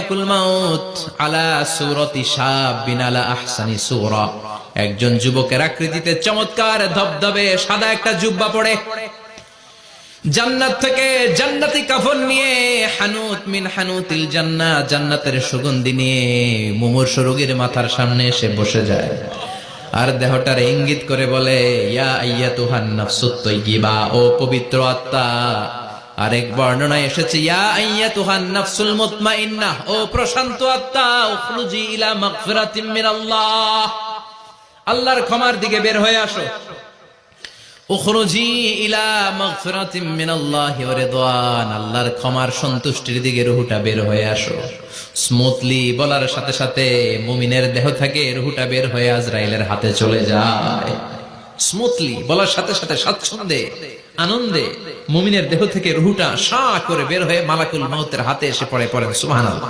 মালাকুল মাউত আলা সূরাতি শাবিন আলা আহসানি সূরা, একজন যুবকের আকৃতিতে চমৎকার ধবধবে সাদা একটা জুব্বা পরে জান্নাত থেকে জান্নাতি কাফন নিয়ে হানুত মিন হানুতিল জান্নাহ, জান্নাতের সুগন্ধি নিয়ে মুমূর্ষু রোগীর মাথার সামনে এসে বসে যায় আর দেহটার ইঙ্গিত করে বলে, ইয়া আইয়াতুহান নাফসুত তাইয়্যিবা, ও পবিত্র আত্মা। আরেক বর্ণনায় এসেছে ইয়া আইয়াতুহান নাফসুল মুতমাইন্নাহ, ও প্রশান্ত আত্মা, উখরুজি ইলা মাগফিরাতিম মিনাল্লাহ, আল্লাহর ক্ষমার দিকে বের হয়ে আসো। উখরুজি ইলা মাগফিরাতিম মিনাল্লাহি ওয়া রিদওয়ান, আল্লাহর ক্ষমার সন্তুষ্টির দিকে রুহটা বের হয়ে আসো। স্মুথলি বলার সাথে সাথে মুমিনের দেহ থেকে রুহটা বের হয়ে আজরাইলের হাতে চলে যায়। স্মুথলি বলার সাথে সাথে স্বাচ্ছন্দ্যে আনন্দে মুমিনের দেহ থেকে রুহটা সা করে বের হয়ে মালাকুল মাউতের হাতে এসে পড়ে। পড়েন সুবহানাল্লাহ।